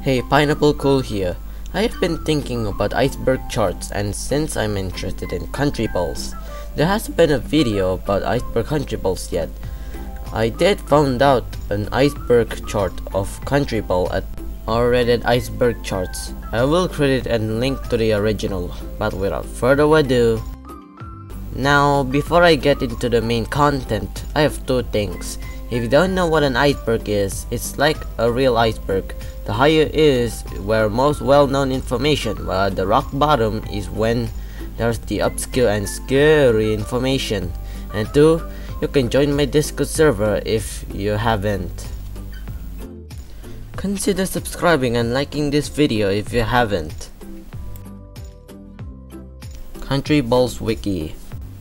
Hey, PineappleCool here. I have been thinking about iceberg charts, and since I'm interested in Countryball, there hasn't been a video about iceberg Countryball yet. I did found out an iceberg chart of Countryball at R-rated iceberg charts. I will credit and link to the original, but without further ado. Now, before I get into the main content, I have two things. If you don't know what an iceberg is, it's like a real iceberg. The higher is where most well-known information, while the rock bottom is when there's the obscure and scary information. And two, you can join my Discord server if you haven't. Consider subscribing and liking this video if you haven't. Countryball Wiki.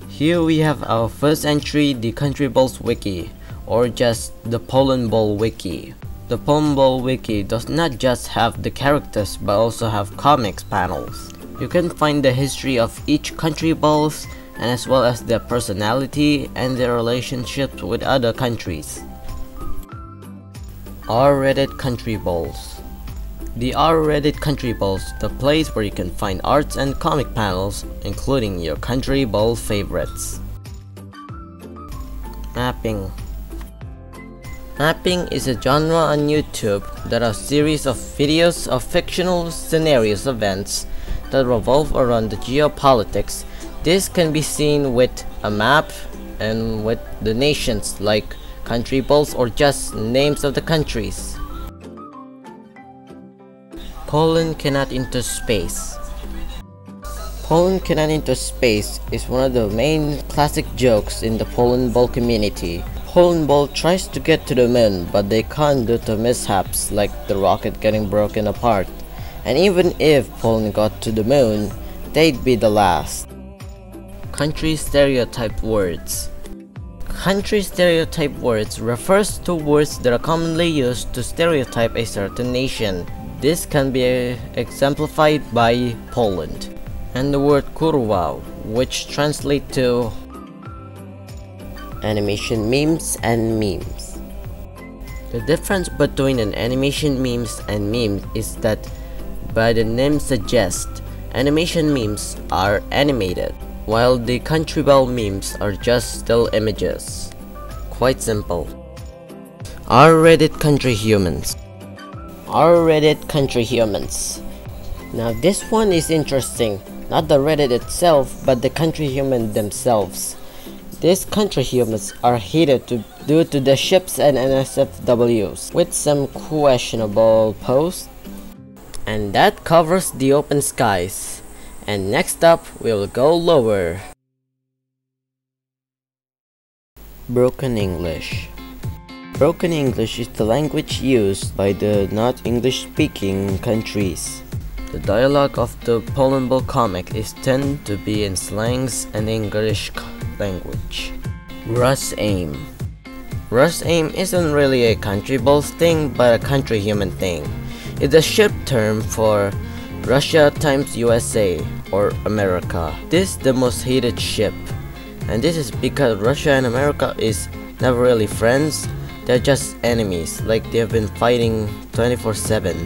Here we have our first entry, the Countryball Wiki, or just the Pollen Ball Wiki. The Pollen Ball Wiki does not just have the characters but also have comics panels. You can find the history of each Countryball and as well as their personality and their relationships with other countries. R-rated Countryball. The R-rated Countryball, the place where you can find arts and comic panels, including your Countryball favorites. Mapping. Mapping is a genre on YouTube that are a series of videos of fictional scenarios events that revolve around the geopolitics. This can be seen with a map and with the nations like Countryball or just names of the countries. Pollen cannot enter space. Pollen cannot enter space is one of the main classic jokes in the Pollen Ball community. Pollen Ball tries to get to the moon, but they can't due to mishaps like the rocket getting broken apart. And even if Pollen got to the moon, they'd be the last. Country stereotype words. Country stereotype words refers to words that are commonly used to stereotype a certain nation. This can be exemplified by Poland and the word kurwa, which translates to animation memes and memes. The difference between an animation memes and meme is that, by the name suggests, animation memes are animated, while the Countryball memes are just still images. Quite simple. R-rated country humans. R-rated country humans. Now this one is interesting, not the Reddit itself, but the country human themselves. These country humans are hated due to the ships and NSFWs, with some questionable posts. And that covers the open skies. And next up, we'll go lower. Broken English. Broken English is the language used by the not English-speaking countries. The dialogue of the Pollen Ball comic is tend to be in slangs and English language. Russ Aim. Russ Aim isn't really a Countryball thing but a country human thing. It's a ship term for Russia times USA or America. This is the most hated ship, and this is because Russia and America is never really friends. They're just enemies, like they've been fighting 24/7.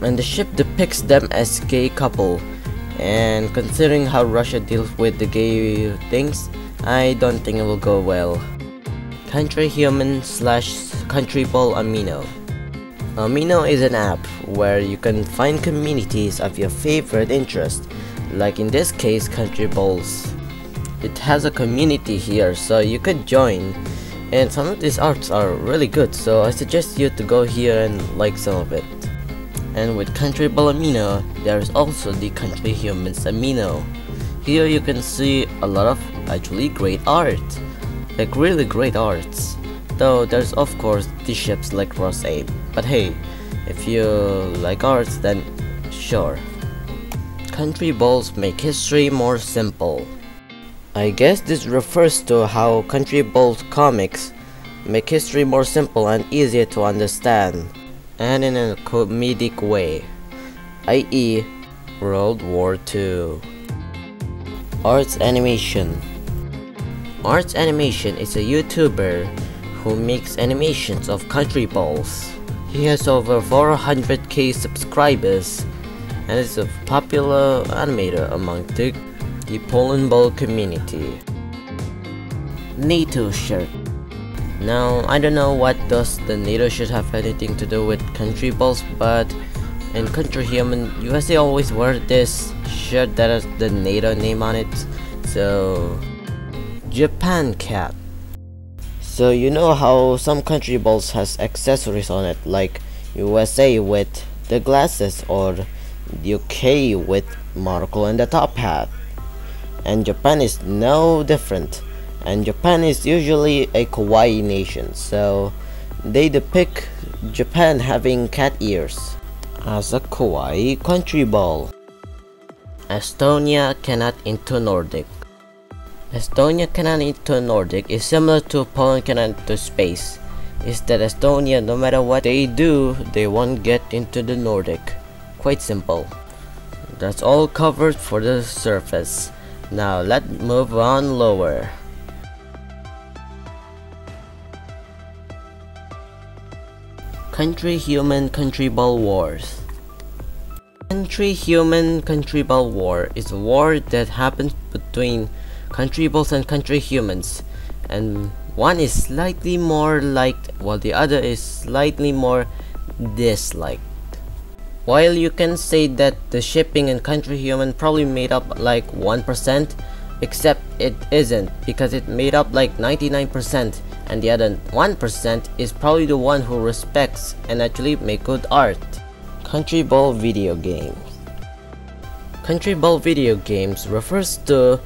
And the ship depicts them as gay couple, and considering how Russia deals with the gay things, I don't think it will go well. Country Human / Countryball Amino. Amino is an app where you can find communities of your favorite interest, like in this case Countryballs. It has a community here so you could join, and some of these arts are really good, so I suggest you to go here and like some of it. And with Countryball Amino, there is also the Country Humans Amino. Here you can see a lot of actually great art, like really great arts. Though there's of course the ships like Russ Aim. But hey, if you like arts, then sure. Countryballs make history more simple. I guess this refers to how Countryball comics make history more simple and easier to understand, and in a comedic way, i.e. World War II. Arts Animation. Arts Animation is a YouTuber who makes animations of Countryball. He has over 400k subscribers and is a popular animator among the Poland Ball community. NATO shirt. Now, I don't know what does the NATO shirt have anything to do with country balls, but in Country Human, USA always wear this shirt that has the NATO name on it. So, Japan cat. So you know how some country balls has accessories on it, like USA with the glasses or UK with monocle and the top hat. And Japan is no different. And Japan is usually a kawaii nation, so they depict Japan having cat ears as a kawaii country ball. Estonia cannot into Nordic. Estonia cannot into Nordic is similar to Poland cannot into space. Is that Estonia, no matter what they do, they won't get into the Nordic. Quite simple. That's all covered for the surface. Now let's move on lower. Country Human Country Ball Wars. Country Human Country Ball War is a war that happens between country balls and country humans, and one is slightly more liked while the other is slightly more disliked. While you can say that the shipping in Country Human probably made up like 1%, except it isn't, because it made up like 99%, and the other 1% is probably the one who respects and actually make good art. Country Ball video games. Country Ball video games refers to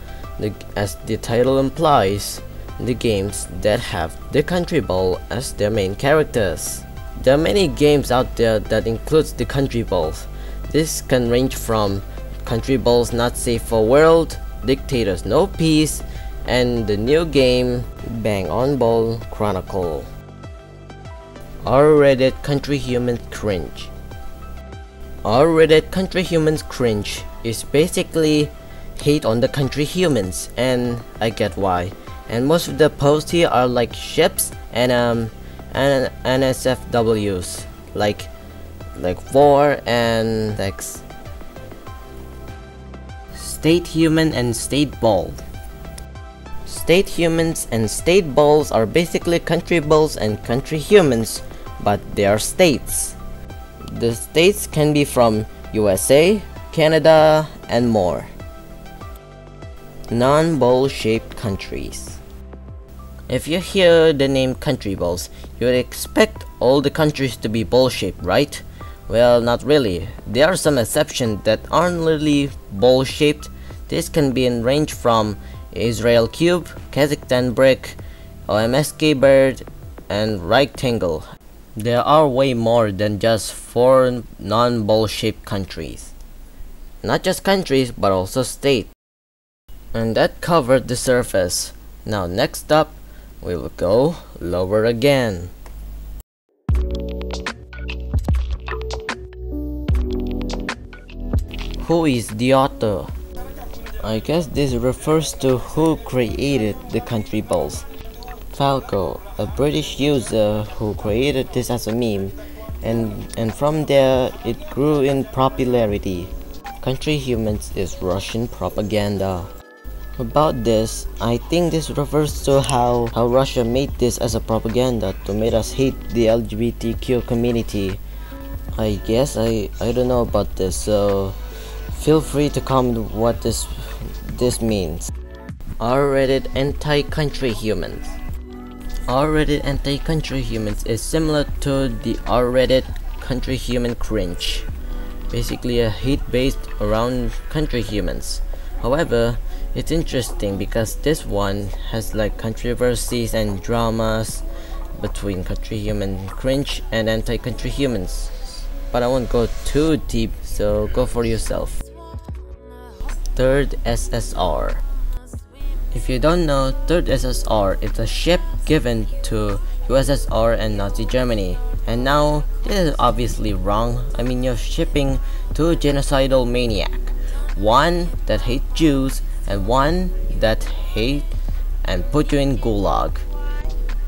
as the title implies, the games that have the country ball as their main characters. There are many games out there that includes the country balls. This can range from Country Balls Not Safe for World, Dictators No Peace, and the new game Bang on Ball Chronicle. R-rated Country Humans cringe. R-rated Country Humans cringe is basically hate on the country humans, and I get why. And most of the posts here are like ships and NSFWs, like war and X. State human and state ball. State humans and state balls are basically country balls and country humans, but they are states. The states can be from USA, Canada, and more. Non-ball shaped countries. If you hear the name country balls, you would expect all the countries to be ball shaped, right? Well, not really. There are some exceptions that aren't really ball shaped. This can be in range from Israel cube, Kazakhstan brick, OMSK bird, and rectangle. There are way more than just 4 non-ball shaped countries. Not just countries, but also states. And that covered the surface. Now next up, we will go lower again. Who is the author? I guess this refers to who created the country balls. Falco, a British user who created this as a meme, and from there it grew in popularity. Country Humans is Russian propaganda. About this, I think this refers to how Russia made this as a propaganda to make us hate the LGBTQ community. I guess I don't know about this, so feel free to comment what this means. R-rated anti-country humans. R-rated anti-country humans is similar to the R-rated country human cringe. Basically a hate based around country humans. However, it's interesting because this one has like controversies and dramas between country human cringe and anti-country humans. But I won't go too deep, so go for yourself. Third SSR. If you don't know, Third SSR is a ship given to USSR and Nazi Germany. And now, this is obviously wrong. I mean, you're shipping two genocidal maniac. One that hates Jews and one that hate and put you in gulag.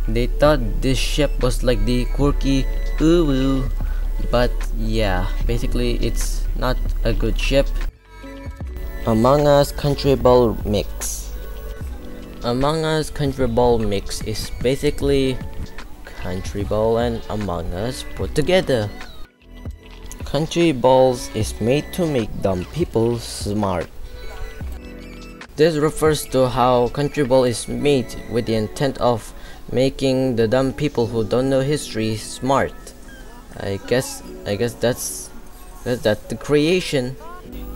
They thought this ship was like the quirky ooh woo. But yeah, basically it's not a good ship. Among Us Countryball Mix. Among Us Countryball Mix is basically Countryball and Among Us put together. Countryballs is made to make dumb people smart. This refers to how Countryball is made with the intent of making the dumb people who don't know history smart. I guess that's the creation.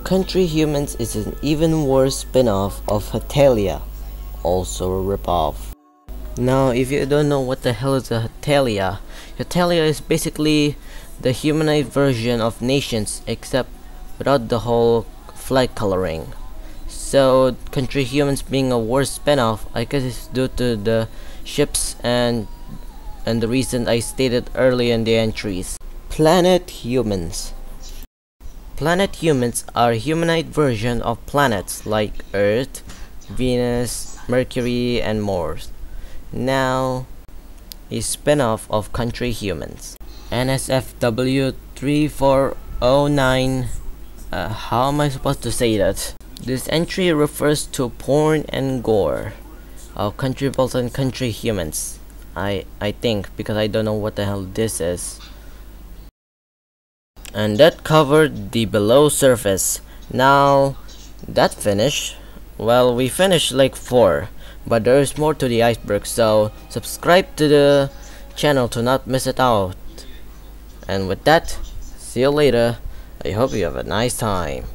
Country Humans is an even worse spin-off of Hatelia, also a ripoff. Now, if you don't know what the hell is a Hatelia, Hatelia is basically the humanized version of Nations, except without the whole flag coloring. So, Country Humans being a worse spin-off, I guess it's due to the ships and the reason I stated earlier in the entries. Planet Humans. Planet Humans are a humanized version of planets like Earth, Venus, Mercury, and more. Now, a spin-off of Country Humans. NSFW 3409. How am I supposed to say that? This entry refers to porn and gore of Countryballs and Country Humans. I think, because I don't know what the hell this is. And that covered the below surface. Now, that finished. Well, we finished like 4, but there is more to the iceberg, so subscribe to the channel to not miss it out. And with that, see you later. I hope you have a nice time.